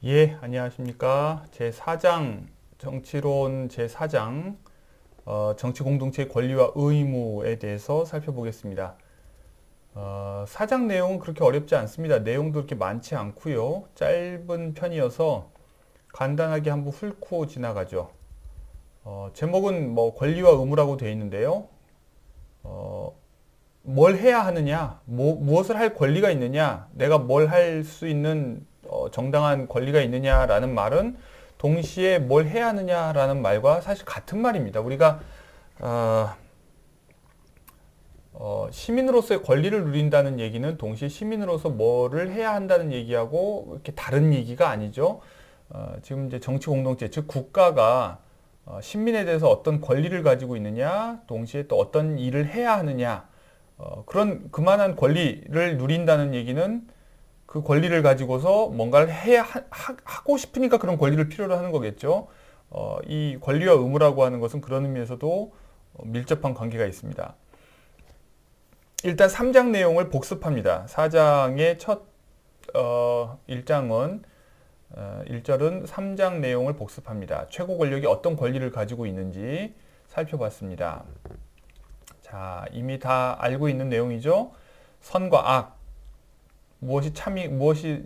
예, 안녕하십니까. 제4장, 정치론 제4장, 정치공동체의 권리와 의무에 대해서 살펴보겠습니다. 4장 내용은 그렇게 어렵지 않습니다. 내용도 그렇게 많지 않고요. 짧은 편이어서 간단하게 한번 훑고 지나가죠. 제목은 뭐 권리와 의무라고 되어 있는데요. 뭘 해야 하느냐, 무엇을 할 권리가 있느냐, 내가 뭘 할 수 있는 정당한 권리가 있느냐라는 말은 동시에 뭘 해야 하느냐라는 말과 사실 같은 말입니다. 우리가 시민으로서의 권리를 누린다는 얘기는 동시에 시민으로서 뭐를 해야 한다는 얘기하고 이렇게 다른 얘기가 아니죠. 지금 이제 정치 공동체, 즉 국가가 시민에 대해서 어떤 권리를 가지고 있느냐, 동시에 또 어떤 일을 해야 하느냐, 그런 그만한 권리를 누린다는 얘기는 그 권리를 가지고서 뭔가를 해야 하고 싶으니까 그런 권리를 필요로 하는 거겠죠. 이 권리와 의무라고 하는 것은 그런 의미에서도 밀접한 관계가 있습니다. 일단 3장 내용을 복습합니다. 4장의 첫 1장은 1절은 3장 내용을 복습합니다. 최고 권력이 어떤 권리를 가지고 있는지 살펴봤습니다. 자, 이미 다 알고 있는 내용이죠. 선과 악, 무엇이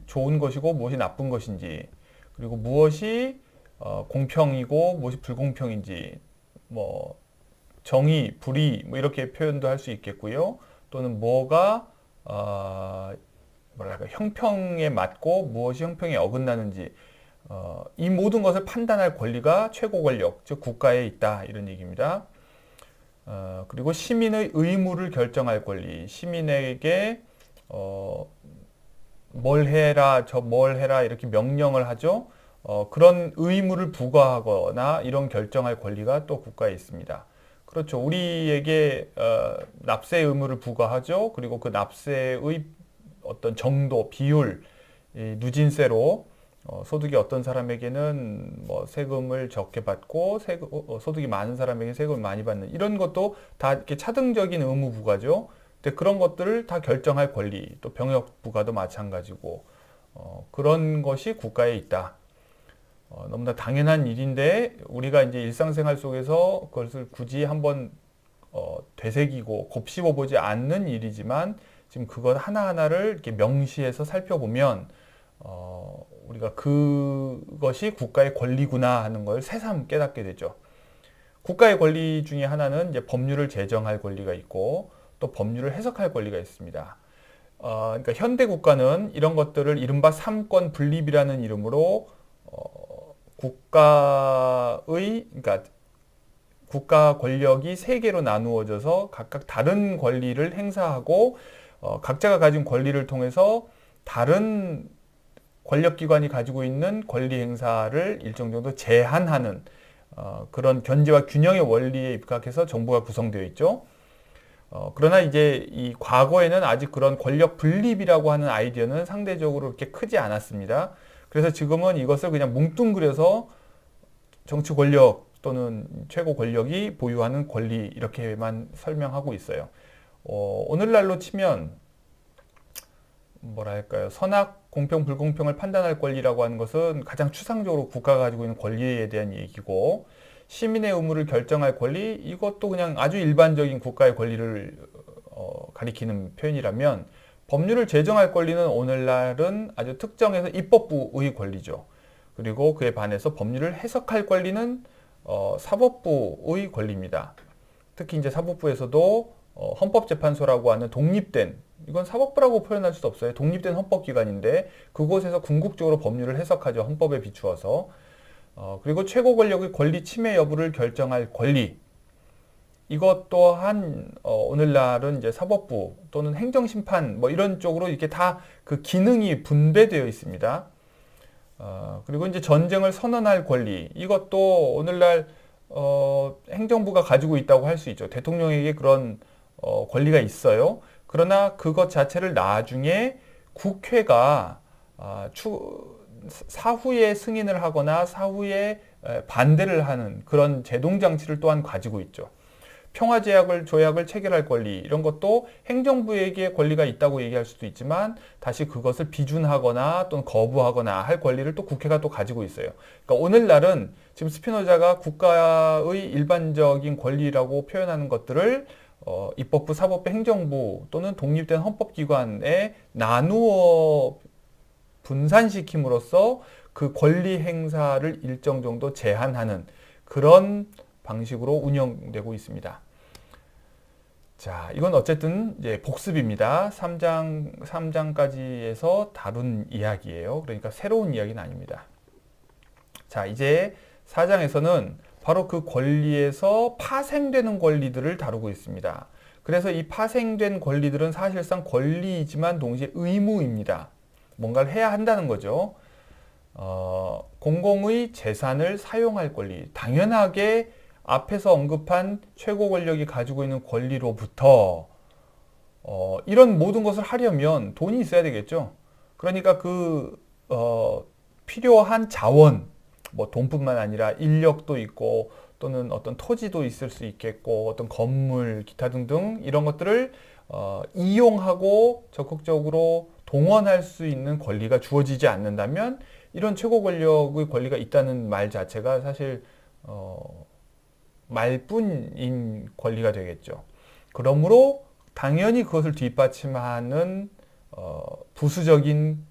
좋은 것이고 무엇이 나쁜 것인지, 그리고 무엇이 공평이고 무엇이 불공평인지, 뭐 정의, 불의, 뭐 이렇게 표현도 할 수 있겠고요. 또는 뭐가 뭐랄까 형평에 맞고 무엇이 형평에 어긋나는지, 이 모든 것을 판단할 권리가 최고 권력, 즉 국가에 있다 이런 얘기입니다. 그리고 시민의 의무를 결정할 권리, 시민에게 뭘 해라, 뭘 해라 이렇게 명령을 하죠. 그런 의무를 부과하거나 이런 결정할 권리가 또 국가에 있습니다. 그렇죠. 우리에게 납세 의무를 부과하죠. 그리고 그 납세의 어떤 정도, 비율, 누진세로 소득이 어떤 사람에게는 뭐 세금을 적게 받고 소득이 많은 사람에게 세금을 많이 받는 이런 것도 다 이렇게 차등적인 의무 부과죠. 근데 그런 것들을 다 결정할 권리, 또 병역 부과도 마찬가지고 그런 것이 국가에 있다. 너무나 당연한 일인데 우리가 이제 일상생활 속에서 그것을 굳이 한번 되새기고 곱씹어 보지 않는 일이지만 지금 그것 하나하나를 이렇게 명시해서 살펴보면 우리가 그것이 국가의 권리구나 하는 걸 새삼 깨닫게 되죠. 국가의 권리 중에 하나는 이제 법률을 제정할 권리가 있고 또 법률을 해석할 권리가 있습니다. 그러니까 현대 국가는 이런 것들을 이른바 삼권 분립이라는 이름으로 그러니까 국가 권력이 세 개로 나누어져서 각각 다른 권리를 행사하고 각자가 가진 권리를 통해서 다른 권력기관이 가지고 있는 권리 행사를 일정 정도 제한하는 그런 견제와 균형의 원리에 입각해서 정부가 구성되어 있죠. 그러나 이제 이 과거에는 아직 그런 권력 분립이라고 하는 아이디어는 상대적으로 그렇게 크지 않았습니다. 그래서 지금은 이것을 그냥 뭉뚱그려서 정치 권력 또는 최고 권력이 보유하는 권리 이렇게만 설명하고 있어요. 오늘날로 치면 뭐랄까요, 선악, 공평, 불공평을 판단할 권리라고 하는 것은 가장 추상적으로 국가가 가지고 있는 권리에 대한 얘기고, 시민의 의무를 결정할 권리, 이것도 그냥 아주 일반적인 국가의 권리를 가리키는 표현이라면, 법률을 제정할 권리는 오늘날은 아주 특정해서 입법부의 권리죠. 그리고 그에 반해서 법률을 해석할 권리는 사법부의 권리입니다. 특히 이제 사법부에서도 헌법재판소라고 하는 독립된, 이건 사법부라고 표현할 수도 없어요. 독립된 헌법기관인데 그곳에서 궁극적으로 법률을 해석하죠. 헌법에 비추어서. 그리고 최고 권력의 권리 침해 여부를 결정할 권리. 이것 또한 오늘날은 이제 사법부 또는 행정심판 뭐 이런 쪽으로 이렇게 다 그 기능이 분배되어 있습니다. 그리고 이제 전쟁을 선언할 권리. 이것도 오늘날 행정부가 가지고 있다고 할 수 있죠. 대통령에게 그런 권리가 있어요. 그러나 그것 자체를 나중에 국회가 사후에 승인을 하거나 사후에 반대를 하는 그런 제동 장치를 또한 가지고 있죠. 조약을 체결할 권리 이런 것도 행정부에게 권리가 있다고 얘기할 수도 있지만 다시 그것을 비준하거나 또는 거부하거나 할 권리를 또 국회가 또 가지고 있어요. 그러니까 오늘날은 지금 스피노자가 국가의 일반적인 권리라고 표현하는 것들을 입법부, 사법부, 행정부 또는 독립된 헌법기관에 나누어 분산시킴으로써 그 권리 행사를 일정 정도 제한하는 그런 방식으로 운영되고 있습니다. 자, 이건 어쨌든 이제 복습입니다. 3장까지 해서 다룬 이야기예요. 그러니까 새로운 이야기는 아닙니다. 자, 이제 4장에서는 바로 그 권리에서 파생되는 권리들을 다루고 있습니다. 그래서 이 파생된 권리들은 사실상 권리이지만 동시에 의무입니다. 뭔가를 해야 한다는 거죠. 공공의 재산을 사용할 권리. 당연하게 앞에서 언급한 최고 권력이 가지고 있는 권리로부터 이런 모든 것을 하려면 돈이 있어야 되겠죠. 그러니까 필요한 자원, 뭐 돈뿐만 아니라 인력도 있고 또는 어떤 토지도 있을 수 있겠고 어떤 건물, 기타 등등 이런 것들을 이용하고 적극적으로 동원할 수 있는 권리가 주어지지 않는다면 이런 최고 권력의 권리가 있다는 말 자체가 사실 말뿐인 권리가 되겠죠. 그러므로 당연히 그것을 뒷받침하는 부수적인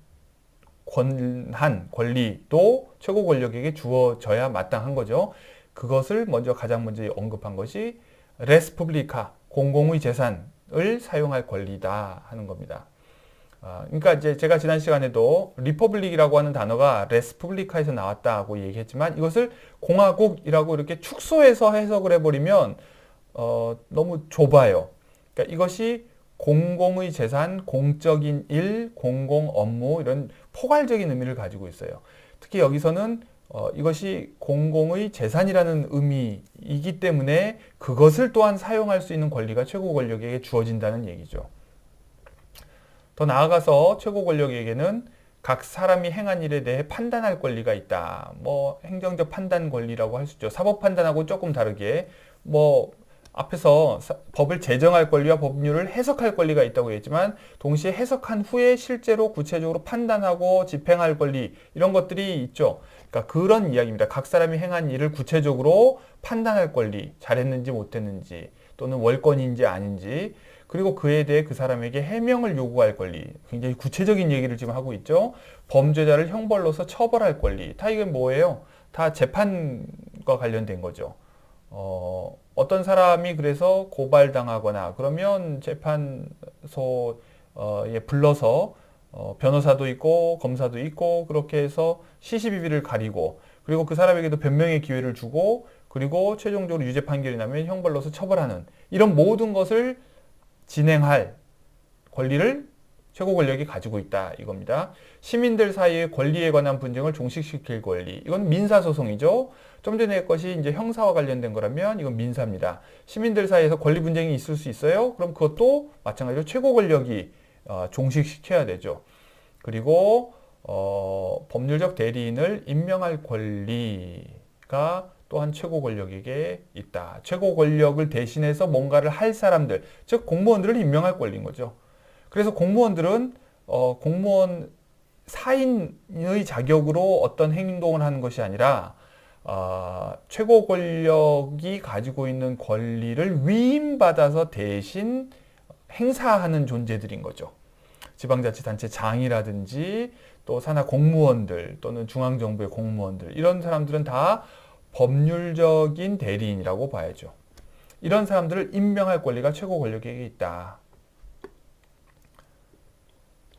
권리도 최고 권력에게 주어져야 마땅한 거죠. 그것을 가장 먼저 언급한 것이 레스publi카, 공공의 재산을 사용할 권리다 하는 겁니다. 그러니까 이제 제가 지난 시간에도 리퍼블릭이라고 하는 단어가 레스publi카에서 나왔다고 얘기했지만 이것을 공화국이라고 이렇게 축소해서 해석을 해버리면 너무 좁아요. 그러니까 이것이 공공의 재산, 공적인 일, 공공 업무 이런 포괄적인 의미를 가지고 있어요. 특히 여기서는 이것이 공공의 재산이라는 의미이기 때문에 그것을 또한 사용할 수 있는 권리가 최고 권력에게 주어진다는 얘기죠. 더 나아가서 최고 권력에게는 각 사람이 행한 일에 대해 판단할 권리가 있다. 뭐 행정적 판단 권리라고 할 수 있죠. 사법 판단하고 조금 다르게 앞에서 법을 제정할 권리와 법률을 해석할 권리가 있다고 했지만 동시에 해석한 후에 실제로 구체적으로 판단하고 집행할 권리 이런 것들이 있죠. 그러니까 그런 이야기입니다. 각 사람이 행한 일을 구체적으로 판단할 권리, 잘했는지 못했는지 또는 월권인지 아닌지 그리고 그에 대해 그 사람에게 해명을 요구할 권리 굉장히 구체적인 얘기를 지금 하고 있죠. 범죄자를 형벌로서 처벌할 권리 다 이게 뭐예요? 다 재판과 관련된 거죠. 어떤 사람이 그래서 고발당하거나 그러면 재판소에 불러서 변호사도 있고 검사도 있고 그렇게 해서 시시비비를 가리고 그리고 그 사람에게도 변명의 기회를 주고 그리고 최종적으로 유죄 판결이 나면 형벌로서 처벌하는 이런 모든 것을 진행할 권리를 최고 권력이 가지고 있다 이겁니다. 시민들 사이의 권리에 관한 분쟁을 종식시킬 권리. 이건 민사소송이죠. 좀 전에 의 것이 이제 형사와 관련된 거라면 이건 민사입니다. 시민들 사이에서 권리 분쟁이 있을 수 있어요. 그럼 그것도 마찬가지로 최고 권력이 종식시켜야 되죠. 그리고 법률적 대리인을 임명할 권리가 또한 최고 권력에게 있다. 최고 권력을 대신해서 뭔가를 할 사람들, 즉 공무원들을 임명할 권리인 거죠. 그래서 공무원들은 공무원 사인의 자격으로 어떤 행동을 하는 것이 아니라 최고 권력이 가지고 있는 권리를 위임받아서 대신 행사하는 존재들인 거죠. 지방자치단체장이라든지 또 산하 공무원들 또는 중앙정부의 공무원들 이런 사람들은 다 법률적인 대리인이라고 봐야죠. 이런 사람들을 임명할 권리가 최고 권력에게 있다.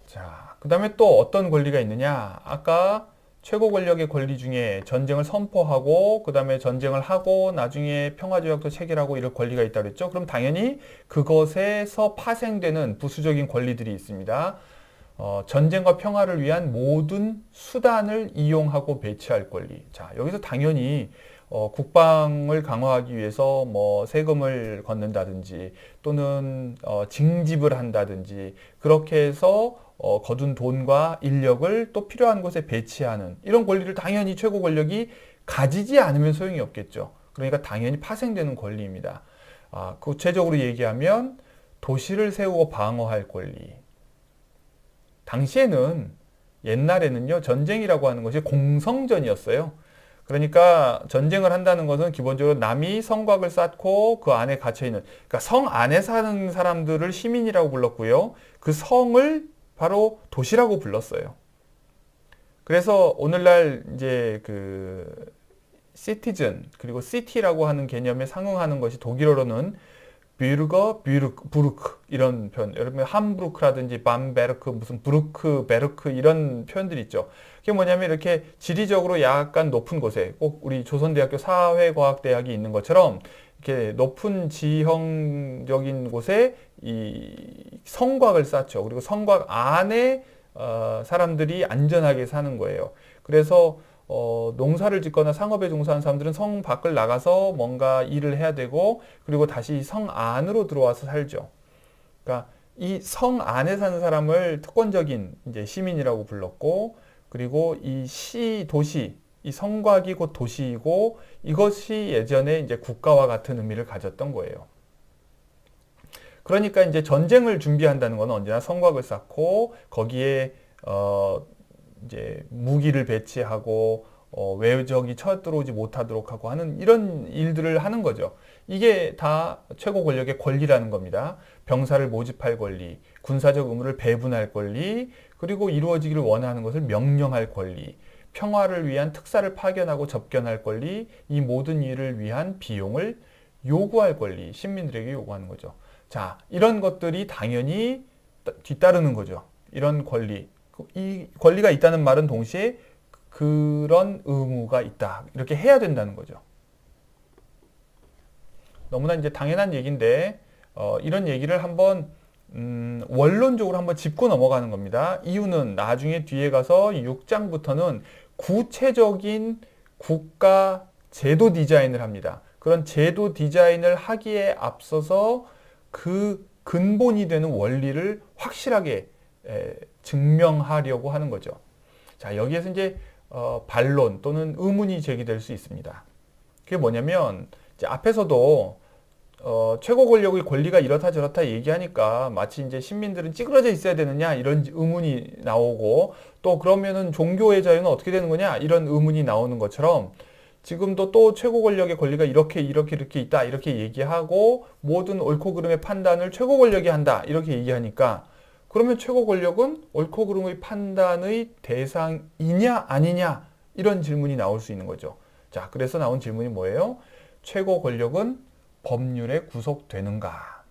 자, 그 다음에 또 어떤 권리가 있느냐? 아까 최고 권력의 권리 중에 전쟁을 선포하고 그 다음에 전쟁을 하고 나중에 평화조약도 체결하고 이럴 권리가 있다고 그랬죠. 그럼 당연히 그것에서 파생되는 부수적인 권리들이 있습니다. 전쟁과 평화를 위한 모든 수단을 이용하고 배치할 권리. 자, 여기서 당연히 국방을 강화하기 위해서 세금을 걷는다든지 또는 징집을 한다든지 그렇게 해서 거둔 돈과 인력을 또 필요한 곳에 배치하는 이런 권리를 당연히 최고 권력이 가지지 않으면 소용이 없겠죠. 그러니까 당연히 파생되는 권리입니다. 구체적으로 얘기하면 도시를 세우고 방어할 권리. 당시에는 옛날에는요, 전쟁이라고 하는 것이 공성전이었어요. 그러니까 전쟁을 한다는 것은 기본적으로 남이 성곽을 쌓고 그 안에 갇혀 있는, 그러니까 성 안에 사는 사람들을 시민이라고 불렀고요. 그 성을 바로 도시라고 불렀어요. 그래서 오늘날 이제 그 시티즌 그리고 시티라고 하는 개념에 상응하는 것이 독일어로는 뷰르거, 부르크 이런 표현. 여러분 함부르크라든지 밤베르크, 무슨 부르크, 베르크 이런 표현들이 있죠. 그게 뭐냐면 이렇게 지리적으로 약간 높은 곳에 꼭 우리 조선대학교 사회과학대학이 있는 것처럼 이렇게 높은 지형적인 곳에 이 성곽을 쌓죠. 그리고 성곽 안에 사람들이 안전하게 사는 거예요. 그래서 농사를 짓거나 상업에 종사하는 사람들은 성 밖을 나가서 뭔가 일을 해야 되고, 그리고 다시 성 안으로 들어와서 살죠. 그러니까 이 성 안에 사는 사람을 특권적인 이제 시민이라고 불렀고, 그리고 도시, 이 성곽이 곧 도시이고, 이것이 예전에 이제 국가와 같은 의미를 가졌던 거예요. 그러니까 이제 전쟁을 준비한다는 건 언제나 성곽을 쌓고, 거기에, 이제 무기를 배치하고 외적이 쳐들어오지 못하도록 하고 하는 이런 일들을 하는 거죠. 이게 다 최고 권력의 권리라는 겁니다. 병사를 모집할 권리, 군사적 의무를 배분할 권리, 그리고 이루어지기를 원하는 것을 명령할 권리, 평화를 위한 특사를 파견하고 접견할 권리, 이 모든 일을 위한 비용을 요구할 권리, 시민들에게 요구하는 거죠. 자, 이런 것들이 당연히 뒤따르는 거죠. 이런 권리. 이 권리가 있다는 말은 동시에 그런 의무가 있다. 이렇게 해야 된다는 거죠. 너무나 이제 당연한 얘기인데, 이런 얘기를 한번, 원론적으로 한번 짚고 넘어가는 겁니다. 이유는 나중에 뒤에 가서 6장부터는 구체적인 국가 제도 디자인을 합니다. 그런 제도 디자인을 하기에 앞서서 그 근본이 되는 원리를 확실하게 증명하려고 하는 거죠. 자, 여기에서 이제 반론 또는 의문이 제기될 수 있습니다. 그게 뭐냐면 이제 앞에서도 최고 권력의 권리가 이렇다 저렇다 얘기하니까 마치 이제 시민들은 찌그러져 있어야 되느냐 이런 의문이 나오고, 또 그러면은 종교의 자유는 어떻게 되는 거냐 이런 의문이 나오는 것처럼 지금도 또 최고 권력의 권리가 이렇게 있다 이렇게 얘기하고, 모든 옳고 그름의 판단을 최고 권력이 한다 이렇게 얘기하니까, 그러면 최고 권력은 옳고 그름의 판단의 대상이냐 아니냐 이런 질문이 나올 수 있는 거죠. 자, 그래서 나온 질문이 뭐예요? 최고 권력은 법률에 구속되는가?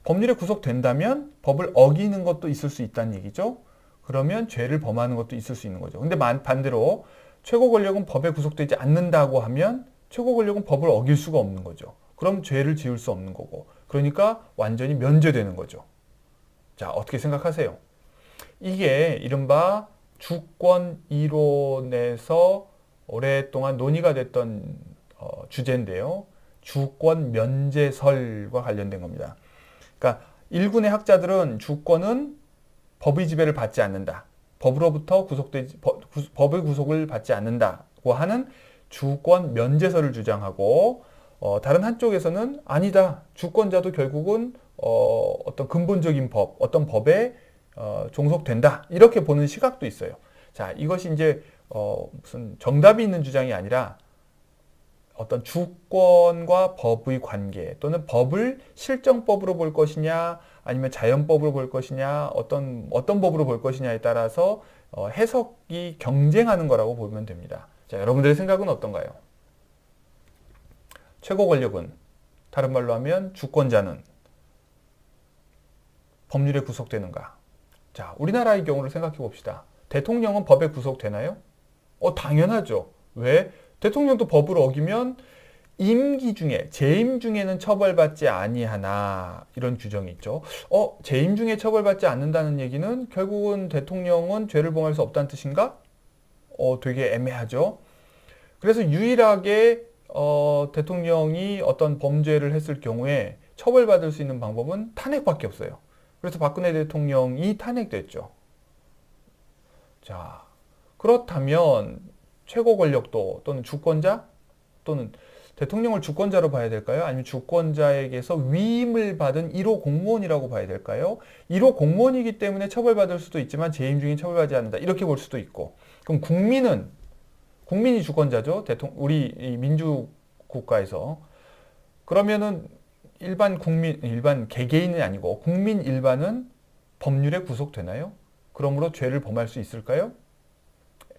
법률에 구속된다면 법을 어기는 것도 있을 수 있다는 얘기죠. 그러면 죄를 범하는 것도 있을 수 있는 거죠. 근데 반대로 최고 권력은 법에 구속되지 않는다고 하면 최고 권력은 법을 어길 수가 없는 거죠. 그럼 죄를 지을 수 없는 거고, 그러니까 완전히 면제되는 거죠. 자, 어떻게 생각하세요? 이게 이른바 주권 이론에서 오랫동안 논의가 됐던 주제인데요. 주권 면제설과 관련된 겁니다. 그러니까 일군의 학자들은 주권은 법의 지배를 받지 않는다. 법으로부터 법의 구속을 받지 않는다고 하는 주권 면제설을 주장하고, 다른 한쪽에서는 아니다. 주권자도 결국은 어떤 근본적인 법, 어떤 법에 종속된다. 이렇게 보는 시각도 있어요. 자, 이것이 이제 무슨 정답이 있는 주장이 아니라 어떤 주권과 법의 관계, 또는 법을 실정법으로 볼 것이냐 아니면 자연법으로 볼 것이냐, 어떤 법으로 볼 것이냐에 따라서 해석이 경쟁하는 거라고 보면 됩니다. 자, 여러분들의 생각은 어떤가요? 최고 권력은, 다른 말로 하면 주권자는 법률에 구속되는가? 자, 우리나라의 경우를 생각해 봅시다. 대통령은 법에 구속되나요? 당연하죠. 왜? 대통령도 법을 어기면 임기 중에, 재임 중에는 처벌받지 아니하나, 이런 규정이 있죠. 재임 중에 처벌받지 않는다는 얘기는 결국은 대통령은 죄를 범할 수 없다는 뜻인가? 되게 애매하죠. 그래서 유일하게 대통령이 어떤 범죄를 했을 경우에 처벌받을 수 있는 방법은 탄핵밖에 없어요. 그래서 박근혜 대통령이 탄핵됐죠. 자, 그렇다면 최고 권력도, 또는 주권자, 또는 대통령을 주권자로 봐야 될까요? 아니면 주권자에게서 위임을 받은 1호 공무원이라고 봐야 될까요? 1호 공무원이기 때문에 처벌받을 수도 있지만 재임 중인 처벌받지 않는다. 이렇게 볼 수도 있고. 그럼 국민이 주권자죠. 우리 이 민주국가에서. 그러면은 일반 개개인이 아니고 국민 일반은 법률에 구속되나요? 그러므로 죄를 범할 수 있을까요?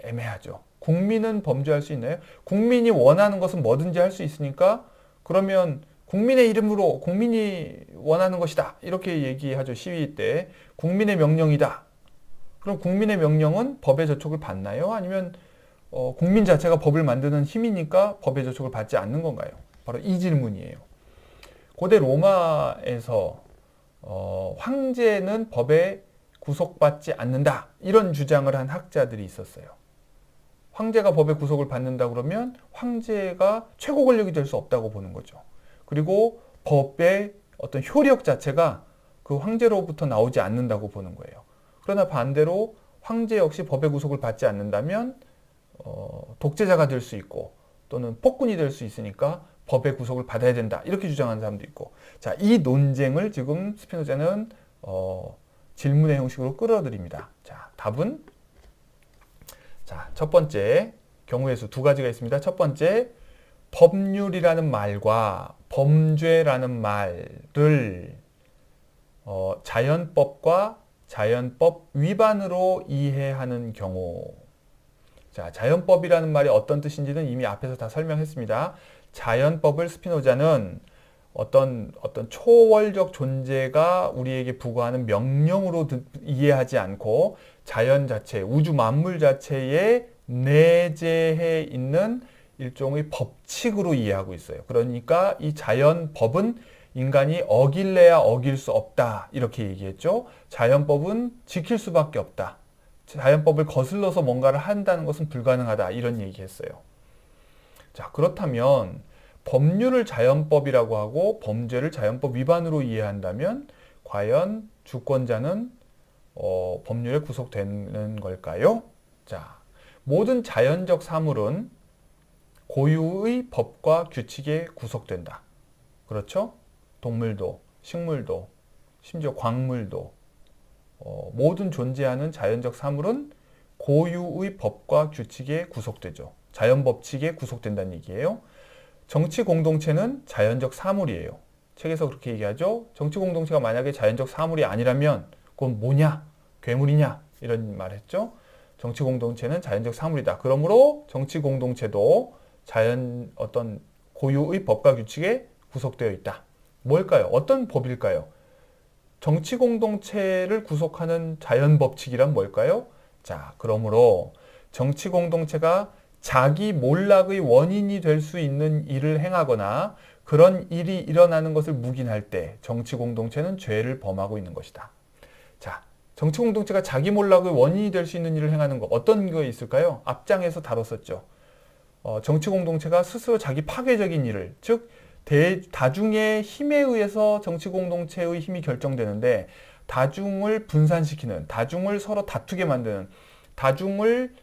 애매하죠. 국민은 범죄할 수 있나요? 국민이 원하는 것은 뭐든지 할 수 있으니까 그러면 국민의 이름으로 국민이 원하는 것이다. 이렇게 얘기하죠. 시위 때. 국민의 명령이다. 그럼 국민의 명령은 법의 저촉을 받나요? 아니면 국민 자체가 법을 만드는 힘이니까 법의 저촉을 받지 않는 건가요? 바로 이 질문이에요. 고대 로마에서 황제는 법에 구속받지 않는다. 이런 주장을 한 학자들이 있었어요. 황제가 법에 구속을 받는다 그러면 황제가 최고 권력이 될 수 없다고 보는 거죠. 그리고 법의 어떤 효력 자체가 그 황제로부터 나오지 않는다고 보는 거예요. 그러나 반대로 황제 역시 법의 구속을 받지 않는다면 독재자가 될 수 있고 또는 폭군이 될 수 있으니까 법의 구속을 받아야 된다. 이렇게 주장하는 사람도 있고. 자, 이 논쟁을 지금 스피노자는 질문의 형식으로 끌어들입니다. 자, 답은 첫 번째 경우의 수 두 가지가 있습니다. 첫 번째, 법률이라는 말과 범죄라는 말을 자연법과 자연법 위반으로 이해하는 경우. 자, 자연법이라는 말이 어떤 뜻인지는 이미 앞에서 다 설명했습니다. 자연법을 스피노자는 어떤 초월적 존재가 우리에게 부과하는 명령으로 이해하지 않고 자연 자체, 우주 만물 자체에 내재해 있는 일종의 법칙으로 이해하고 있어요. 그러니까 이 자연법은 인간이 어길래야 어길 수 없다. 이렇게 얘기했죠. 자연법은 지킬 수밖에 없다. 자연법을 거슬러서 뭔가를 한다는 것은 불가능하다. 이런 얘기했어요. 자, 그렇다면 법률을 자연법이라고 하고 범죄를 자연법 위반으로 이해한다면 과연 주권자는 법률에 구속되는 걸까요? 자, 모든 자연적 사물은 고유의 법과 규칙에 구속된다. 그렇죠? 동물도, 식물도, 심지어 광물도 모든 존재하는 자연적 사물은 고유의 법과 규칙에 구속되죠. 자연법칙에 구속된다는 얘기예요. 정치 공동체는 자연적 사물이에요. 책에서 그렇게 얘기하죠. 정치 공동체가 만약에 자연적 사물이 아니라면 그건 뭐냐? 괴물이냐? 이런 말 했죠. 정치 공동체는 자연적 사물이다. 그러므로 정치 공동체도 어떤 고유의 법과 규칙에 구속되어 있다. 뭘까요? 어떤 법일까요? 정치 공동체를 구속하는 자연 법칙이란 뭘까요? 자, 그러므로 정치 공동체가 자기 몰락의 원인이 될 수 있는 일을 행하거나 그런 일이 일어나는 것을 묵인할 때 정치 공동체는 죄를 범하고 있는 것이다. 자, 정치 공동체가 자기 몰락의 원인이 될 수 있는 일을 행하는 것 어떤 거 있을까요? 앞장에서 다뤘었죠. 정치 공동체가 스스로 자기 파괴적인 일을, 즉 다중의 힘에 의해서 정치 공동체의 힘이 결정되는데 다중을 분산시키는, 다중을 서로 다투게 만드는, 다중을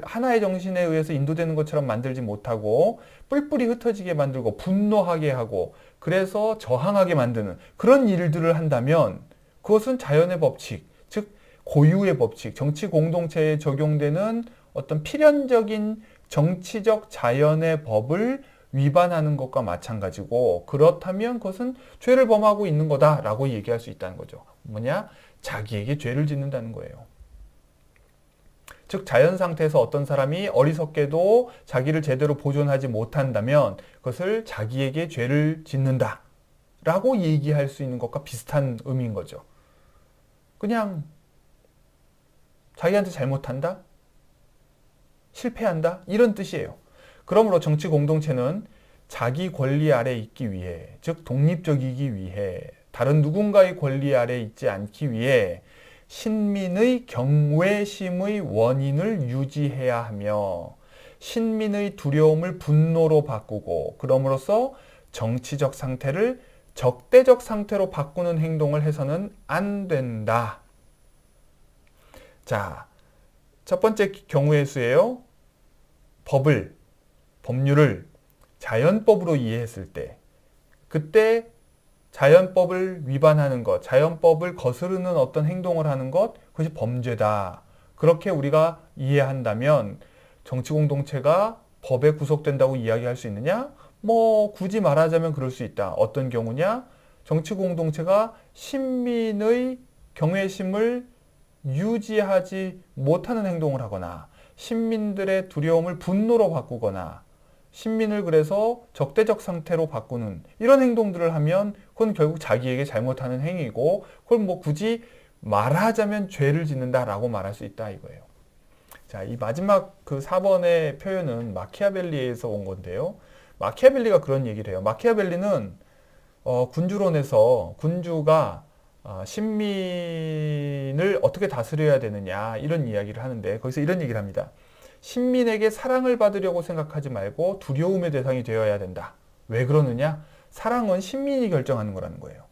하나의 정신에 의해서 인도되는 것처럼 만들지 못하고 뿔뿔이 흩어지게 만들고 분노하게 하고 그래서 저항하게 만드는 그런 일들을 한다면 그것은 자연의 법칙, 즉 고유의 법칙, 정치 공동체에 적용되는 어떤 필연적인 정치적 자연의 법을 위반하는 것과 마찬가지고 그렇다면 그것은 죄를 범하고 있는 거다라고 얘기할 수 있다는 거죠. 뭐냐? 자기에게 죄를 짓는다는 거예요. 즉 자연 상태에서 어떤 사람이 어리석게도 자기를 제대로 보존하지 못한다면 그것을 자기에게 죄를 짓는다 라고 얘기할 수 있는 것과 비슷한 의미인 거죠. 그냥 자기한테 잘못한다? 실패한다? 이런 뜻이에요. 그러므로 정치 공동체는 자기 권리 아래 있기 위해, 즉 독립적이기 위해, 다른 누군가의 권리 아래 있지 않기 위해 신민의 경외심의 원인을 유지해야 하며 신민의 두려움을 분노로 바꾸고 그럼으로써 정치적 상태를 적대적 상태로 바꾸는 행동을 해서는 안 된다. 자, 첫 번째 경우의 수예요. 법률을 자연법으로 이해했을 때, 그때 자연법을 위반하는 것, 자연법을 거스르는 어떤 행동을 하는 것, 그것이 범죄다. 그렇게 우리가 이해한다면 정치 공동체가 법에 구속된다고 이야기할 수 있느냐? 뭐 굳이 말하자면 그럴 수 있다. 어떤 경우냐? 정치 공동체가 신민의 경외심을 유지하지 못하는 행동을 하거나 신민들의 두려움을 분노로 바꾸거나 신민을 그래서 적대적 상태로 바꾸는 이런 행동들을 하면 그건 결국 자기에게 잘못하는 행위고 그걸 뭐 굳이 말하자면 죄를 짓는다라고 말할 수 있다 이거예요. 자, 이 마지막 그 4번의 표현은 마키아벨리에서 온 건데요. 마키아벨리가 그런 얘기를 해요. 마키아벨리는 군주론에서 군주가 신민을 어떻게 다스려야 되느냐 이런 이야기를 하는데 거기서 이런 얘기를 합니다. 신민에게 사랑을 받으려고 생각하지 말고 두려움의 대상이 되어야 된다. 왜 그러느냐? 사랑은 신민이 결정하는 거라는 거예요.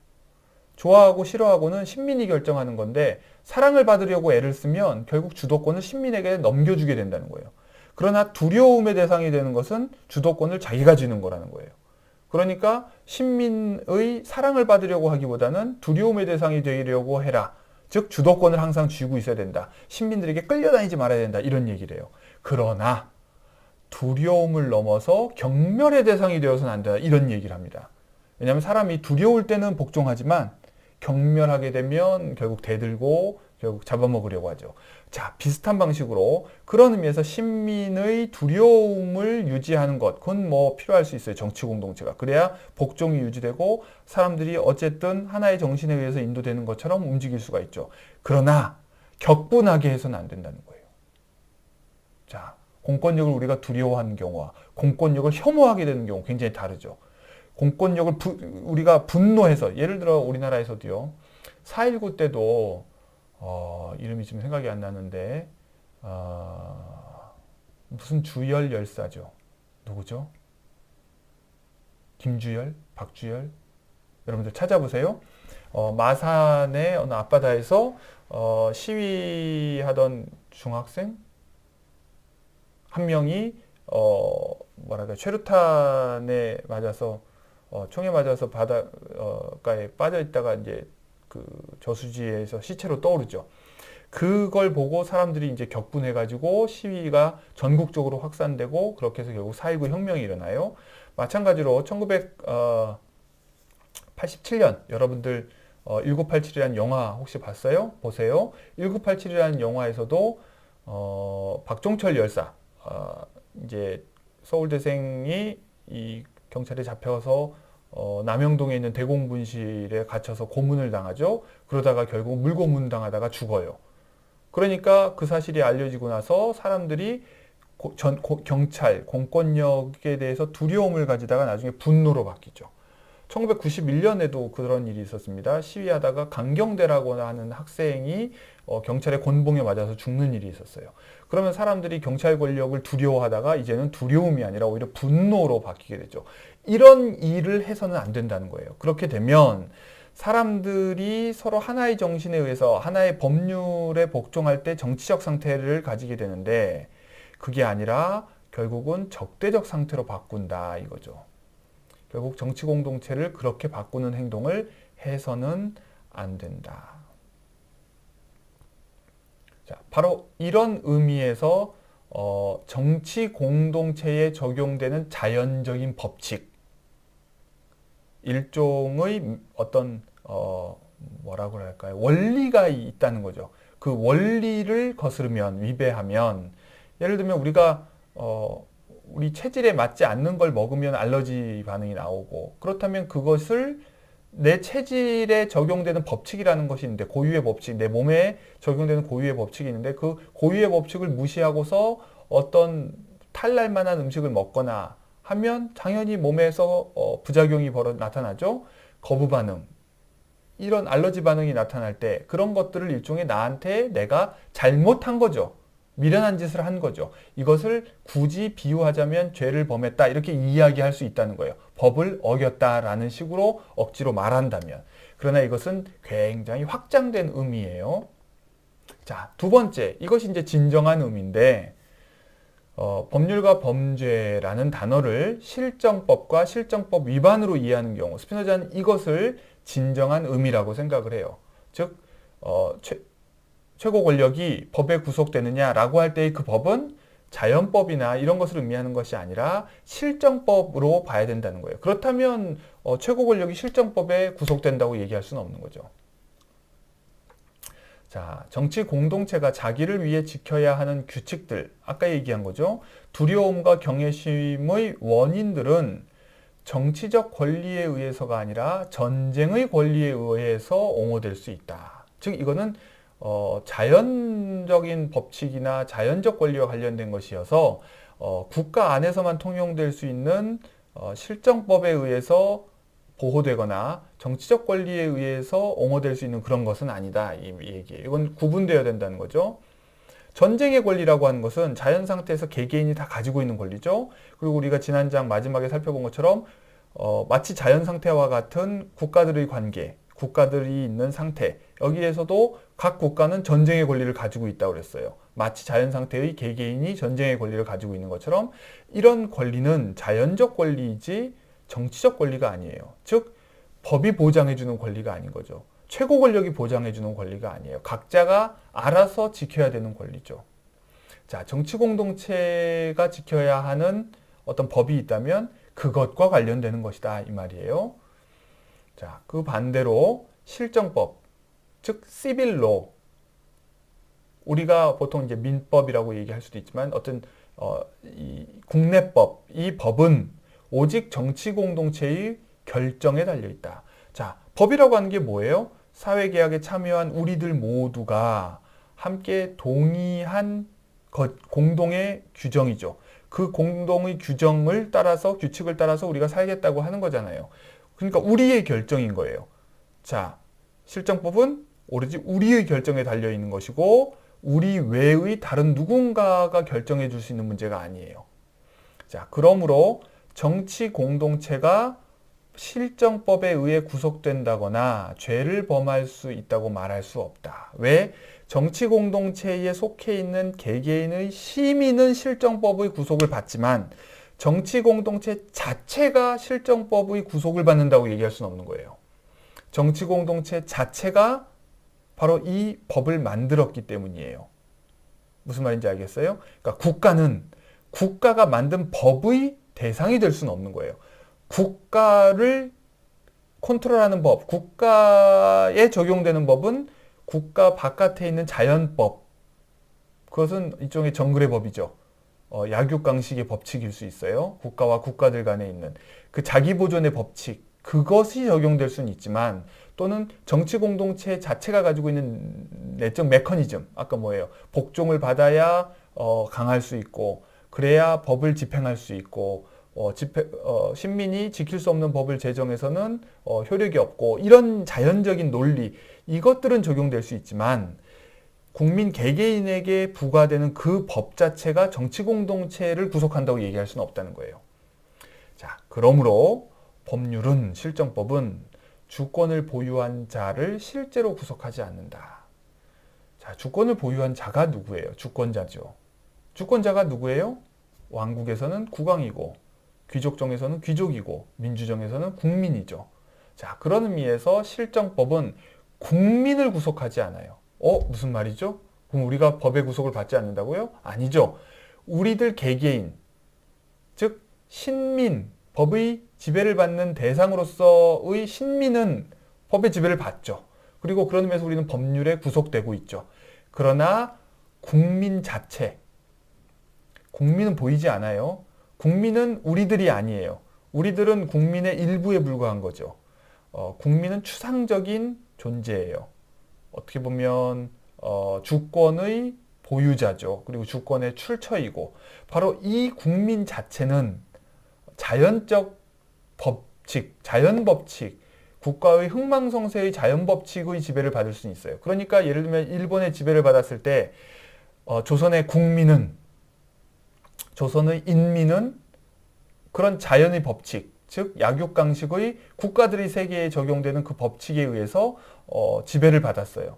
좋아하고 싫어하고는 신민이 결정하는 건데 사랑을 받으려고 애를 쓰면 결국 주도권을 신민에게 넘겨주게 된다는 거예요. 그러나 두려움의 대상이 되는 것은 주도권을 자기가 쥐는 거라는 거예요. 그러니까 신민의 사랑을 받으려고 하기보다는 두려움의 대상이 되려고 해라. 즉 주도권을 항상 쥐고 있어야 된다. 신민들에게 끌려다니지 말아야 된다. 이런 얘기를 해요. 그러나 두려움을 넘어서 경멸의 대상이 되어서는 안 된다. 이런 얘기를 합니다. 왜냐하면 사람이 두려울 때는 복종하지만 경멸하게 되면 결국 대들고 결국 잡아먹으려고 하죠. 자, 비슷한 방식으로 그런 의미에서 신민의 두려움을 유지하는 것, 그건 뭐 필요할 수 있어요. 정치 공동체가. 그래야 복종이 유지되고 사람들이 어쨌든 하나의 정신에 의해서 인도되는 것처럼 움직일 수가 있죠. 그러나 격분하게 해서는 안 된다는 거예요. 자, 공권력을 우리가 두려워하는 경우와 공권력을 혐오하게 되는 경우 굉장히 다르죠. 공권력을 우리가 분노해서 예를 들어 우리나라에서도요. 4.19 때도 이름이 지금 생각이 안 나는데 무슨 주열 열사죠. 누구죠? 김주열? 박주열? 여러분들 찾아보세요. 마산의 어느 앞바다에서 시위하던 중학생 한 명이 뭐랄까 최루탄에 맞아서 총에 맞아서 바닷가에 빠져 있다가 이제 그 저수지에서 시체로 떠오르죠. 그걸 보고 사람들이 이제 격분해가지고 시위가 전국적으로 확산되고 그렇게 해서 결국 4.19 혁명이 일어나요. 마찬가지로 1987년 여러분들 1987이라는 영화 혹시 봤어요? 보세요. 1987이라는 영화에서도 박종철 열사 이제 서울대생이 이 경찰에 잡혀서 남영동에 있는 대공분실에 갇혀서 고문을 당하죠. 그러다가 결국 물고문 당하다가 죽어요. 그러니까 그 사실이 알려지고 나서 사람들이 경찰, 공권력에 대해서 두려움을 가지다가 나중에 분노로 바뀌죠. 1991년에도 그런 일이 있었습니다. 시위하다가 강경대라고 하는 학생이 경찰의 권봉에 맞아서 죽는 일이 있었어요. 그러면 사람들이 경찰 권력을 두려워하다가 이제는 두려움이 아니라 오히려 분노로 바뀌게 되죠. 이런 일을 해서는 안 된다는 거예요. 그렇게 되면 사람들이 서로 하나의 정신에 의해서 하나의 법률에 복종할 때 정치적 상태를 가지게 되는데 그게 아니라 결국은 적대적 상태로 바꾼다 이거죠. 결국 정치 공동체를 그렇게 바꾸는 행동을 해서는 안 된다. 자, 바로 이런 의미에서 정치 공동체에 적용되는 자연적인 법칙, 일종의 어떤 뭐라고 할까요? 원리가 있다는 거죠. 그 원리를 거스르면 위배하면 예를 들면 우리가 우리 체질에 맞지 않는 걸 먹으면 알러지 반응이 나오고 그렇다면 그것을 내 체질에 적용되는 법칙이라는 것이 있는데 고유의 법칙, 내 몸에 적용되는 고유의 법칙이 있는데 그 고유의 법칙을 무시하고서 어떤 탈날 만한 음식을 먹거나 하면 당연히 몸에서 부작용이 나타나죠. 거부 반응, 이런 알러지 반응이 나타날 때 그런 것들을 일종의 나한테 내가 잘못한 거죠. 미련한 짓을 한 거죠. 이것을 굳이 비유하자면 죄를 범했다 이렇게 이야기할 수 있다는 거예요. 법을 어겼다라는 식으로 억지로 말한다면. 그러나 이것은 굉장히 확장된 의미예요. 자, 두 번째, 이것이 이제 진정한 의미인데 법률과 범죄라는 단어를 실정법과 실정법 위반으로 이해하는 경우 스피노자는 이것을 진정한 의미라고 생각을 해요. 즉 최고 권력이 법에 구속되느냐라고 할 때의 그 법은 자연법이나 이런 것을 의미하는 것이 아니라 실정법으로 봐야 된다는 거예요. 그렇다면 최고 권력이 실정법에 구속된다고 얘기할 수는 없는 거죠. 자, 정치 공동체가 자기를 위해 지켜야 하는 규칙들, 아까 얘기한 거죠. 두려움과 경외심의 원인들은 정치적 권리에 의해서가 아니라 전쟁의 권리에 의해서 옹호될 수 있다. 즉 이거는 자연적인 법칙이나 자연적 권리와 관련된 것이어서 국가 안에서만 통용될 수 있는 실정법에 의해서 보호되거나 정치적 권리에 의해서 옹호될 수 있는 그런 것은 아니다. 이 얘기예요. 이건 구분되어야 된다는 거죠. 전쟁의 권리라고 하는 것은 자연 상태에서 개개인이 다 가지고 있는 권리죠. 그리고 우리가 지난 장 마지막에 살펴본 것처럼 마치 자연 상태와 같은 국가들의 관계, 국가들이 있는 상태, 여기에서도 각 국가는 전쟁의 권리를 가지고 있다고 그랬어요. 마치 자연 상태의 개개인이 전쟁의 권리를 가지고 있는 것처럼 이런 권리는 자연적 권리이지 정치적 권리가 아니에요. 즉 법이 보장해주는 권리가 아닌 거죠. 최고 권력이 보장해주는 권리가 아니에요. 각자가 알아서 지켜야 되는 권리죠. 자, 정치 공동체가 지켜야 하는 어떤 법이 있다면 그것과 관련되는 것이다 이 말이에요. 자, 그 반대로 실정법, 즉 시빌로, 우리가 보통 이제 민법이라고 얘기할 수도 있지만 어떤 이 국내법, 이 법은 오직 정치 공동체의 결정에 달려 있다. 자, 법이라고 하는 게 뭐예요? 사회계약에 참여한 우리들 모두가 함께 동의한 공동의 규정이죠. 그 공동의 규정을 따라서, 규칙을 따라서 우리가 살겠다고 하는 거잖아요. 그러니까 우리의 결정인 거예요. 자, 실정법은 오로지 우리의 결정에 달려 있는 것이고 우리 외의 다른 누군가가 결정해 줄 수 있는 문제가 아니에요. 자, 그러므로 정치 공동체가 실정법에 의해 구속된다거나 죄를 범할 수 있다고 말할 수 없다. 왜? 정치 공동체에 속해 있는 개개인의 시민은 실정법의 구속을 받지만 정치 공동체 자체가 실정법의 구속을 받는다고 얘기할 수는 없는 거예요. 정치 공동체 자체가 바로 이 법을 만들었기 때문이에요. 무슨 말인지 알겠어요? 그러니까 국가는 국가가 만든 법의 대상이 될 수는 없는 거예요. 국가를 컨트롤하는 법, 국가에 적용되는 법은 국가 바깥에 있는 자연법, 그것은 일종의 정글의 법이죠. 약육강식의 법칙일 수 있어요. 국가와 국가들 간에 있는 그 자기보존의 법칙, 그것이 적용될 수는 있지만 또는 정치 공동체 자체가 가지고 있는 내적 메커니즘, 아까 뭐예요? 복종을 받아야 강할 수 있고 그래야 법을 집행할 수 있고 신민이 지킬 수 없는 법을 제정해서는 효력이 없고 이런 자연적인 논리, 이것들은 적용될 수 있지만 국민 개개인에게 부과되는 그 법 자체가 정치 공동체를 구속한다고 얘기할 수는 없다는 거예요. 자, 그러므로 법률은, 실정법은 주권을 보유한 자를 실제로 구속하지 않는다. 자, 주권을 보유한 자가 누구예요? 주권자죠. 주권자가 누구예요? 왕국에서는 국왕이고 귀족정에서는 귀족이고 민주정에서는 국민이죠. 자, 그런 의미에서 실정법은 국민을 구속하지 않아요. 무슨 말이죠? 그럼 우리가 법의 구속을 받지 않는다고요? 아니죠. 우리들 개개인, 즉 신민, 법의 지배를 받는 대상으로서의 신민은 법의 지배를 받죠. 그리고 그런 의미에서 우리는 법률에 구속되고 있죠. 그러나 국민 자체, 국민은 보이지 않아요. 국민은 우리들이 아니에요. 우리들은 국민의 일부에 불과한 거죠. 국민은 추상적인 존재예요. 어떻게 보면 주권의 보유자죠. 그리고 주권의 출처이고 바로 이 국민 자체는 자연적 법칙, 자연법칙, 국가의 흥망성쇠의 자연법칙의 지배를 받을 수는 있어요. 그러니까 예를 들면 일본의 지배를 받았을 때 조선의 국민은, 조선의 인민은 그런 자연의 법칙, 즉 약육강식의 국가들의 세계에 적용되는 그 법칙에 의해서 지배를 받았어요.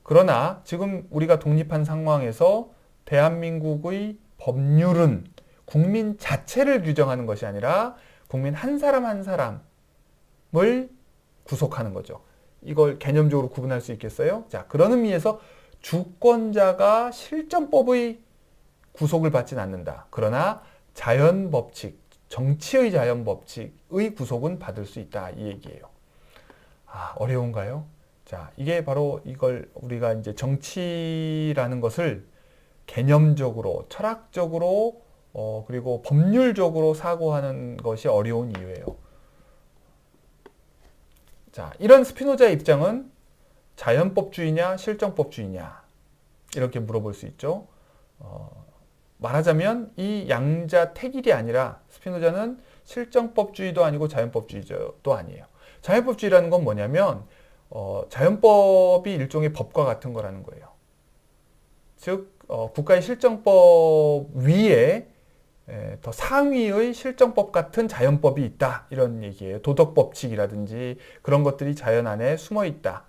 그러나 지금 우리가 독립한 상황에서 대한민국의 법률은 국민 자체를 규정하는 것이 아니라 국민 한 사람 한 사람을 구속하는 거죠. 이걸 개념적으로 구분할 수 있겠어요? 자, 그런 의미에서 주권자가 실정법의 구속을 받지는 않는다. 그러나 자연법칙, 정치의 자연법칙의 구속은 받을 수 있다. 이 얘기예요. 아, 어려운가요? 자, 이게 바로 이걸 우리가 이제 정치라는 것을 개념적으로, 철학적으로, 그리고 법률적으로 사고하는 것이 어려운 이유예요. 자, 이런 스피노자의 입장은 자연법주의냐, 실정법주의냐, 이렇게 물어볼 수 있죠. 말하자면 이 양자택일이 아니라 스피노자는 실정법주의도 아니고 자연법주의도 아니에요. 자연법주의라는 건 뭐냐면 자연법이 일종의 법과 같은 거라는 거예요. 즉 국가의 실정법 위에 더 상위의 실정법 같은 자연법이 있다, 이런 얘기예요. 도덕법칙이라든지 그런 것들이 자연 안에 숨어 있다,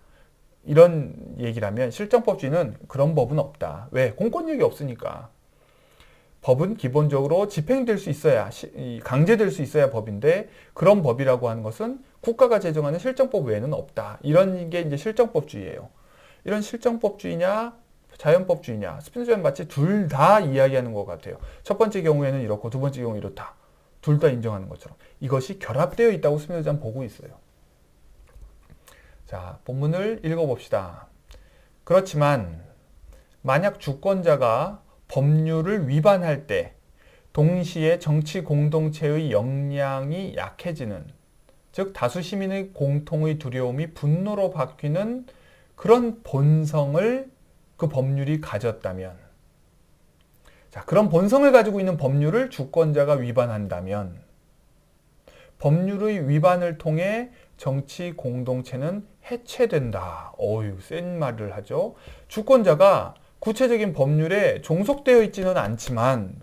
이런 얘기라면 실정법주의는 그런 법은 없다. 왜? 공권력이 없으니까. 법은 기본적으로 집행될 수 있어야, 강제될 수 있어야 법인데, 그런 법이라고 하는 것은 국가가 제정하는 실정법 외에는 없다. 이런 게 이제 실정법주의예요. 이런 실정법주의냐 자연법주의냐, 스피노자는 마치 둘 다 이야기하는 것 같아요. 첫 번째 경우에는 이렇고 두 번째 경우는 이렇다. 둘 다 인정하는 것처럼. 이것이 결합되어 있다고 스피노자는 보고 있어요. 자, 본문을 읽어봅시다. 그렇지만 만약 주권자가 법률을 위반할 때 동시에 정치 공동체의 역량이 약해지는, 즉 다수 시민의 공통의 두려움이 분노로 바뀌는 그런 본성을 그 법률이 가졌다면, 자, 그런 본성을 가지고 있는 법률을 주권자가 위반한다면 법률의 위반을 통해 정치 공동체는 해체된다. 어휴, 센 말을 하죠. 주권자가 구체적인 법률에 종속되어 있지는 않지만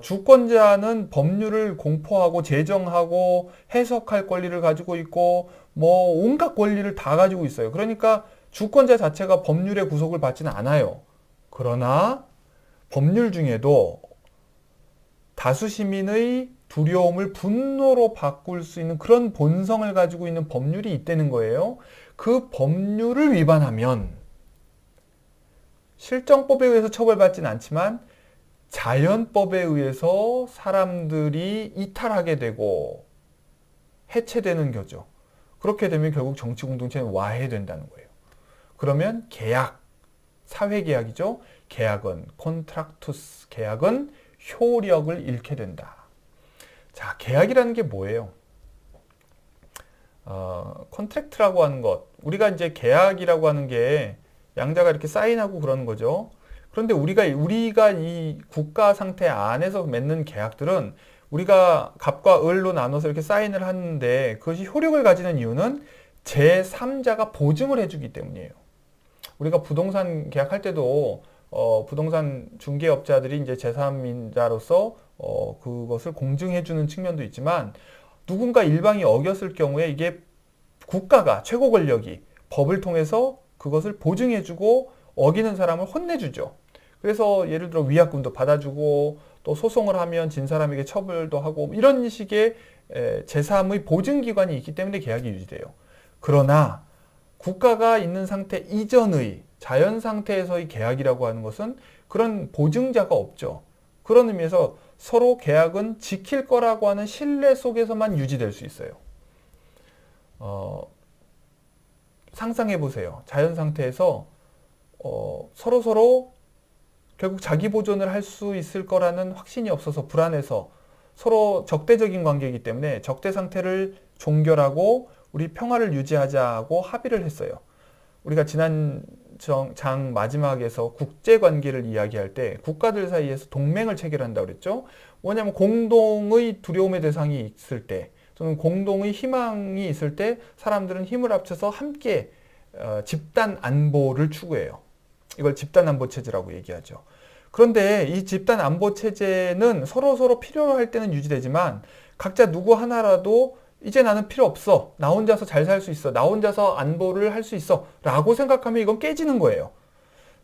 주권자는 법률을 공포하고 제정하고 해석할 권리를 가지고 있고 뭐 온갖 권리를 다 가지고 있어요. 그러니까 주권자 자체가 법률의 구속을 받지는 않아요. 그러나 법률 중에도 다수 시민의 두려움을 분노로 바꿀 수 있는 그런 본성을 가지고 있는 법률이 있다는 거예요. 그 법률을 위반하면 실정법에 의해서 처벌받지는 않지만 자연법에 의해서 사람들이 이탈하게 되고 해체되는 거죠. 그렇게 되면 결국 정치 공동체는 와해된다는 거예요. 그러면 계약, 사회계약이죠. 계약은 콘트락투스, 계약은 효력을 잃게 된다. 자, 계약이라는 게 뭐예요? 컨트랙트라고 하는 것, 우리가 이제 계약이라고 하는 게 양자가 이렇게 사인하고 그러는 거죠. 그런데 우리가 이 국가 상태 안에서 맺는 계약들은 우리가 갑과 을로 나눠서 이렇게 사인을 하는데 그것이 효력을 가지는 이유는 제3자가 보증을 해주기 때문이에요. 우리가 부동산 계약할 때도 부동산 중개업자들이 이제 제3인자로서 그것을 공증해주는 측면도 있지만 누군가 일방이 어겼을 경우에 이게 국가가, 최고 권력이 법을 통해서 그것을 보증해주고 어기는 사람을 혼내주죠. 그래서 예를 들어 위약금도 받아주고 또 소송을 하면 진 사람에게 처벌도 하고 이런 식의 제3의 보증기관이 있기 때문에 계약이 유지돼요. 그러나 국가가 있는 상태 이전의 자연 상태에서의 계약이라고 하는 것은 그런 보증자가 없죠. 그런 의미에서 서로 계약은 지킬 거라고 하는 신뢰 속에서만 유지될 수 있어요. 상상해 보세요. 자연 상태에서 서로 결국 자기 보존을 할 수 있을 거라는 확신이 없어서 불안해서 서로 적대적인 관계이기 때문에 적대 상태를 종결하고 우리 평화를 유지하자고 합의를 했어요. 우리가 지난 장 마지막에서 국제관계를 이야기할 때 국가들 사이에서 동맹을 체결한다고 그랬죠. 뭐냐면 공동의 두려움의 대상이 있을 때 또는 공동의 희망이 있을 때 사람들은 힘을 합쳐서 함께 집단 안보를 추구해요. 이걸 집단 안보 체제라고 얘기하죠. 그런데 이 집단 안보 체제는 서로 필요로 할 때는 유지되지만 각자 누구 하나라도 이제 나는 필요 없어. 나 혼자서 잘 살 수 있어. 나 혼자서 안보를 할 수 있어. 라고 생각하면 이건 깨지는 거예요.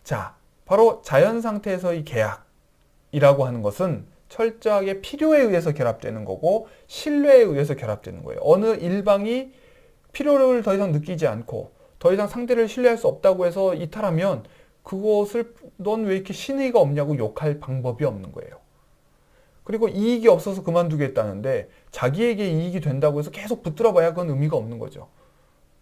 자, 바로 자연 상태에서의 계약이 이라고 하는 것은 철저하게 필요에 의해서 결합되는 거고 신뢰에 의해서 결합되는 거예요. 어느 일방이 필요를 더 이상 느끼지 않고 더 이상 상대를 신뢰할 수 없다고 해서 이탈하면 그것을 넌 왜 이렇게 신의가 없냐고 욕할 방법이 없는 거예요. 그리고 이익이 없어서 그만두겠다는데 자기에게 이익이 된다고 해서 계속 붙들어 봐야 그건 의미가 없는 거죠.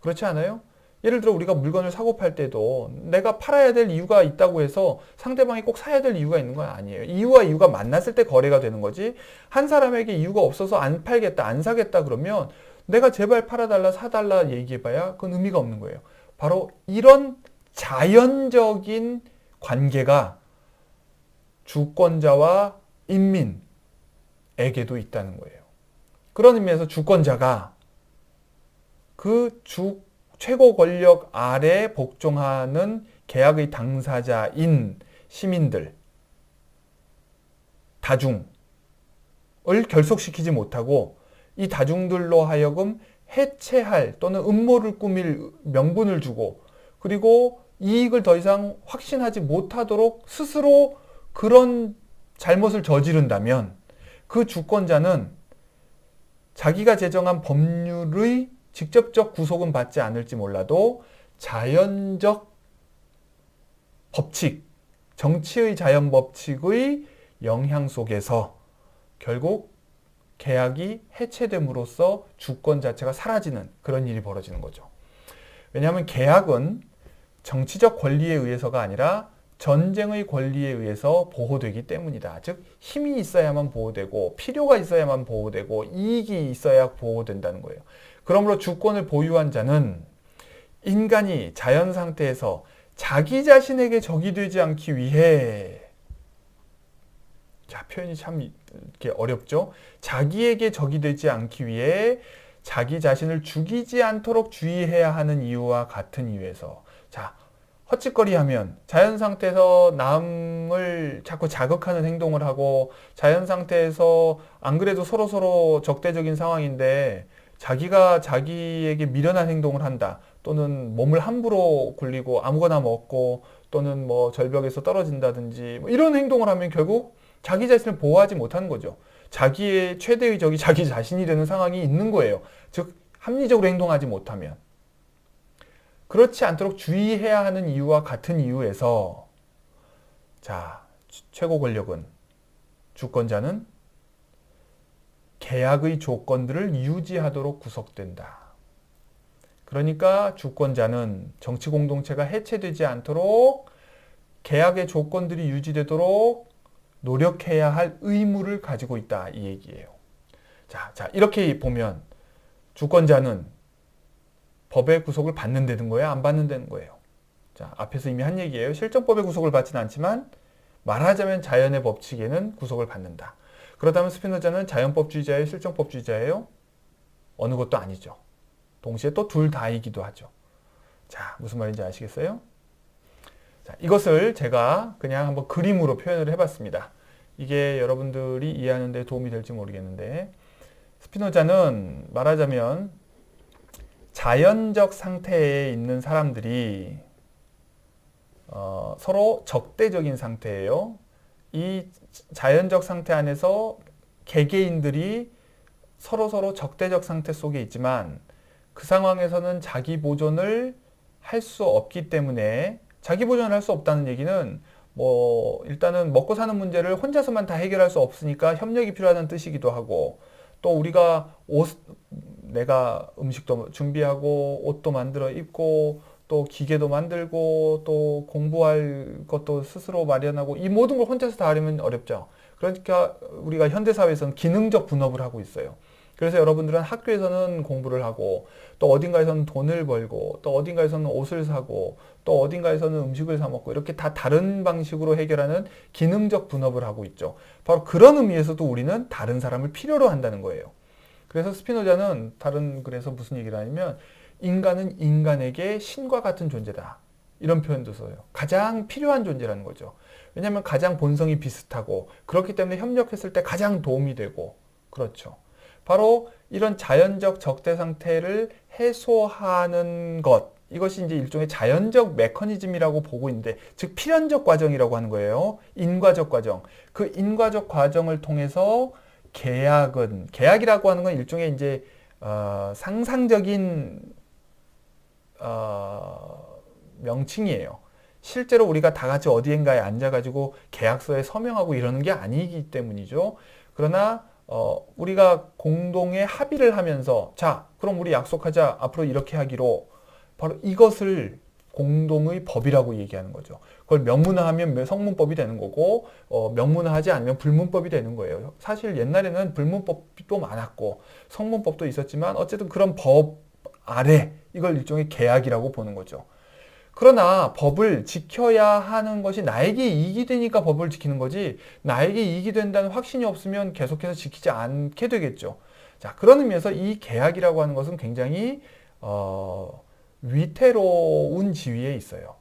그렇지 않아요? 예를 들어 우리가 물건을 사고 팔 때도 내가 팔아야 될 이유가 있다고 해서 상대방이 꼭 사야 될 이유가 있는 건 아니에요. 이유와 이유가 만났을 때 거래가 되는 거지. 한 사람에게 이유가 없어서 안 팔겠다, 안 사겠다 그러면 내가 제발 팔아달라, 사달라 얘기해봐야 그건 의미가 없는 거예요. 바로 이런 자연적인 관계가 주권자와 인민에게도 있다는 거예요. 그런 의미에서 주권자가 그 최고 권력 아래 복종하는 계약의 당사자인 시민들, 다중을 결속시키지 못하고 이 다중들로 하여금 해체할 또는 음모를 꾸밀 명분을 주고 그리고 이익을 더 이상 확신하지 못하도록 스스로 그런 잘못을 저지른다면 그 주권자는 자기가 제정한 법률의 직접적 구속은 받지 않을지 몰라도 자연적 법칙, 정치의 자연 법칙의 영향 속에서 결국 계약이 해체됨으로써 주권 자체가 사라지는 그런 일이 벌어지는 거죠. 왜냐하면 계약은 정치적 권리에 의해서가 아니라 전쟁의 권리에 의해서 보호되기 때문이다. 즉 힘이 있어야만 보호되고 필요가 있어야만 보호되고 이익이 있어야 보호된다는 거예요. 그러므로 주권을 보유한 자는 인간이 자연 상태에서 자기 자신에게 적이 되지 않기 위해 자, 표현이 참 이렇게 어렵죠. 자기에게 적이 되지 않기 위해 자기 자신을 죽이지 않도록 주의해야 하는 이유와 같은 이유에서 자, 헛짓거리하면 자연 상태에서 남을 자꾸 자극하는 행동을 하고 자연 상태에서 안 그래도 서로서로 적대적인 상황인데 자기가 자기에게 미련한 행동을 한다. 또는 몸을 함부로 굴리고 아무거나 먹고 또는 뭐 절벽에서 떨어진다든지 뭐 이런 행동을 하면 결국 자기 자신을 보호하지 못하는 거죠. 자기의 최대의 적이 자기 자신이 되는 상황이 있는 거예요. 즉 합리적으로 행동하지 못하면. 그렇지 않도록 주의해야 하는 이유와 같은 이유에서 자, 최고 권력은 주권자는 계약의 조건들을 유지하도록 구속된다. 그러니까 주권자는 정치 공동체가 해체되지 않도록 계약의 조건들이 유지되도록 노력해야 할 의무를 가지고 있다. 이 얘기예요. 자, 이렇게 보면 주권자는 법의 구속을 받는다는 거예요? 안 받는다는 거예요? 자, 앞에서 이미 한 얘기예요. 실정법의 구속을 받지는 않지만 말하자면 자연의 법칙에는 구속을 받는다. 그렇다면 스피노자는 자연법주의자예요? 실정법주의자예요? 어느 것도 아니죠. 동시에 또 둘 다이기도 하죠. 자, 무슨 말인지 아시겠어요? 자, 이것을 제가 그냥 한번 그림으로 표현을 해봤습니다. 이게 여러분들이 이해하는 데 도움이 될지 모르겠는데 스피노자는 말하자면 자연적 상태에 있는 사람들이 서로 적대적인 상태예요. 이 자연적 상태 안에서 개개인들이 서로 적대적 상태 속에 있지만 그 상황에서는 자기 보존을 할 수 없기 때문에 자기 보존을 할 수 없다는 얘기는 뭐 일단은 먹고 사는 문제를 혼자서만 다 해결할 수 없으니까 협력이 필요하다는 뜻이기도 하고 또 우리가 내가 음식도 준비하고 옷도 만들어 입고 또 기계도 만들고 또 공부할 것도 스스로 마련하고 이 모든 걸 혼자서 다 하려면 어렵죠. 그러니까 우리가 현대사회에서는 기능적 분업을 하고 있어요. 그래서 여러분들은 학교에서는 공부를 하고 또 어딘가에서는 돈을 벌고 또 어딘가에서는 옷을 사고 또 어딘가에서는 음식을 사 먹고 이렇게 다 다른 방식으로 해결하는 기능적 분업을 하고 있죠. 바로 그런 의미에서도 우리는 다른 사람을 필요로 한다는 거예요. 그래서 스피노자는 그래서 무슨 얘기를 하냐면 인간은 인간에게 신과 같은 존재다. 이런 표현도 써요. 가장 필요한 존재라는 거죠. 왜냐하면 가장 본성이 비슷하고 그렇기 때문에 협력했을 때 가장 도움이 되고 그렇죠. 바로 이런 자연적 적대 상태를 해소하는 것, 이것이 이제 일종의 자연적 메커니즘이라고 보고 있는데, 즉 필연적 과정이라고 하는 거예요. 인과적 과정. 그 인과적 과정을 통해서 계약이라고 하는 건 일종의 이제 상상적인 명칭이에요. 실제로 우리가 다 같이 어디엔가에 앉아가지고 계약서에 서명하고 이러는 게 아니기 때문이죠. 그러나 우리가 공동의 합의를 하면서, 자, 그럼 우리 약속하자, 앞으로 이렇게 하기로, 바로 이것을 공동의 법이라고 얘기하는 거죠. 그걸 명문화하면 성문법이 되는 거고, 명문화하지 않으면 불문법이 되는 거예요. 사실 옛날에는 불문법도 많았고 성문법도 있었지만, 어쨌든 그런 법 아래 이걸 일종의 계약이라고 보는 거죠. 그러나 법을 지켜야 하는 것이 나에게 이익이 되니까 법을 지키는 거지, 나에게 이익이 된다는 확신이 없으면 계속해서 지키지 않게 되겠죠. 자, 그런 의미에서 이 계약이라고 하는 것은 굉장히 위태로운 지위에 있어요.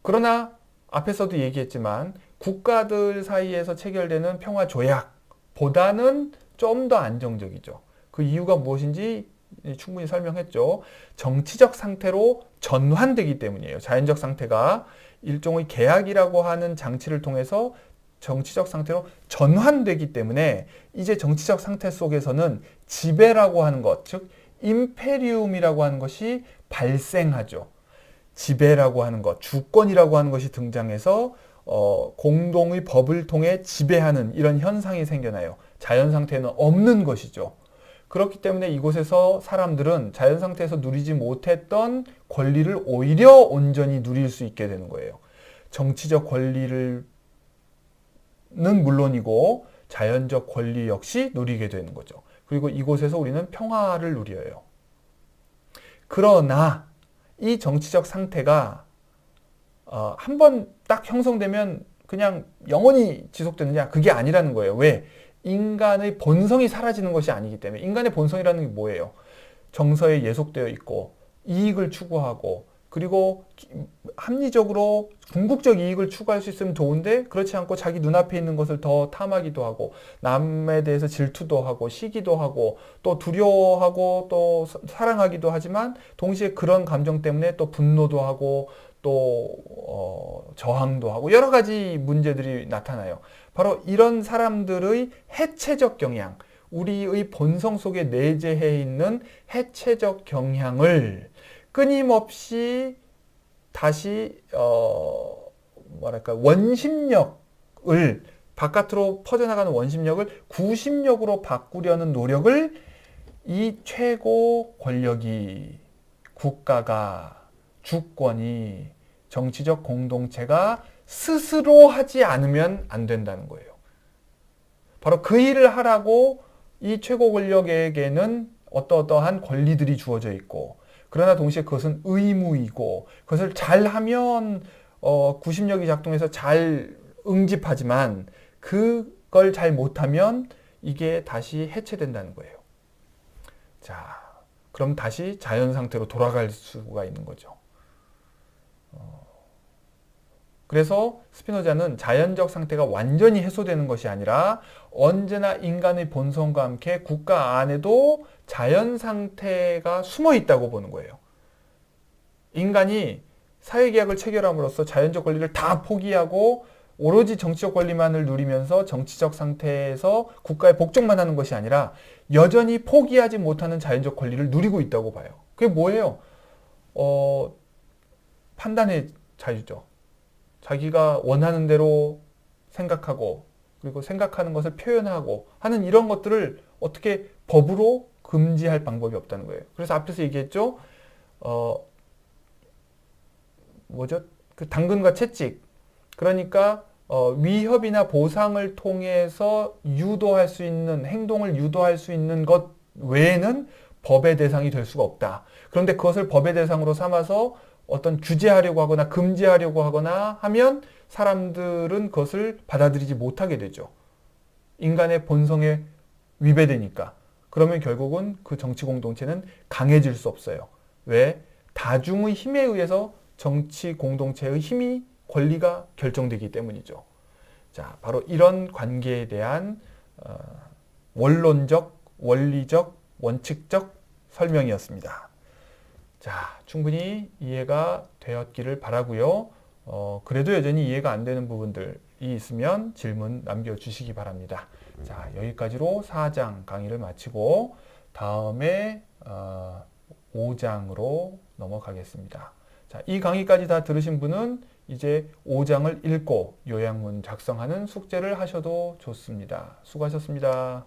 그러나 앞에서도 얘기했지만 국가들 사이에서 체결되는 평화 조약보다는 좀 더 안정적이죠. 그 이유가 무엇인지 충분히 설명했죠. 정치적 상태로 전환되기 때문이에요. 자연적 상태가 일종의 계약이라고 하는 장치를 통해서 정치적 상태로 전환되기 때문에, 이제 정치적 상태 속에서는 지배라고 하는 것, 즉 임페리움이라고 하는 것이 발생하죠. 지배라고 하는 것, 주권이라고 하는 것이 등장해서 공동의 법을 통해 지배하는 이런 현상이 생겨나요. 자연 상태는 없는 것이죠. 그렇기 때문에 이곳에서 사람들은 자연 상태에서 누리지 못했던 권리를 오히려 온전히 누릴 수 있게 되는 거예요. 정치적 권리는 물론이고 자연적 권리 역시 누리게 되는 거죠. 그리고 이곳에서 우리는 평화를 누려요. 그러나 이 정치적 상태가 한번 딱 형성되면 그냥 영원히 지속되느냐? 그게 아니라는 거예요. 왜? 인간의 본성이 사라지는 것이 아니기 때문에. 인간의 본성이라는 게 뭐예요? 정서에 예속되어 있고 이익을 추구하고, 그리고 합리적으로 궁극적 이익을 추구할 수 있으면 좋은데, 그렇지 않고 자기 눈앞에 있는 것을 더 탐하기도 하고, 남에 대해서 질투도 하고 시기도 하고 또 두려워하고 또 사랑하기도 하지만, 동시에 그런 감정 때문에 또 분노도 하고 또 저항도 하고 여러 가지 문제들이 나타나요. 바로 이런 사람들의 해체적 경향, 우리의 본성 속에 내재해 있는 해체적 경향을 끊임없이 다시 원심력을, 바깥으로 퍼져나가는 원심력을 구심력으로 바꾸려는 노력을 이 최고 권력이, 국가가, 주권이, 정치적 공동체가 스스로 하지 않으면 안 된다는 거예요. 바로 그 일을 하라고 이 최고 권력에게는 어떠한 권리들이 주어져 있고, 그러나 동시에 그것은 의무이고, 그것을 잘하면 구심력이 작동해서 잘 응집하지만, 그걸 잘 못하면 이게 다시 해체된다는 거예요. 자, 그럼 다시 자연 상태로 돌아갈 수가 있는 거죠. 그래서 스피노자는 자연적 상태가 완전히 해소되는 것이 아니라 언제나 인간의 본성과 함께 국가 안에도 자연 상태가 숨어 있다고 보는 거예요. 인간이 사회계약을 체결함으로써 자연적 권리를 다 포기하고 오로지 정치적 권리만을 누리면서 정치적 상태에서 국가에 복종만 하는 것이 아니라 여전히 포기하지 못하는 자연적 권리를 누리고 있다고 봐요. 그게 뭐예요? 판단의 자유죠. 자기가 원하는 대로 생각하고, 그리고 생각하는 것을 표현하고 하는 이런 것들을 어떻게 법으로 금지할 방법이 없다는 거예요. 그래서 앞에서 얘기했죠. 그 당근과 채찍. 그러니까 위협이나 보상을 통해서 유도할 수 있는, 행동을 유도할 수 있는 것 외에는 법의 대상이 될 수가 없다. 그런데 그것을 법의 대상으로 삼아서 어떤 규제하려고 하거나 금지하려고 하거나 하면 사람들은 그것을 받아들이지 못하게 되죠. 인간의 본성에 위배되니까. 그러면 결국은 그 정치 공동체는 강해질 수 없어요. 왜? 다중의 힘에 의해서 정치 공동체의 힘이, 권리가 결정되기 때문이죠. 자, 바로 이런 관계에 대한 원론적, 원리적, 원칙적 설명이었습니다. 자, 충분히 이해가 되었기를 바라고요. 그래도 여전히 이해가 안 되는 부분들이 있으면 질문 남겨주시기 바랍니다. 자, 여기까지로 4장 강의를 마치고 다음에 5장으로 넘어가겠습니다. 자, 이 강의까지 다 들으신 분은 이제 5장을 읽고 요약문 작성하는 숙제를 하셔도 좋습니다. 수고하셨습니다.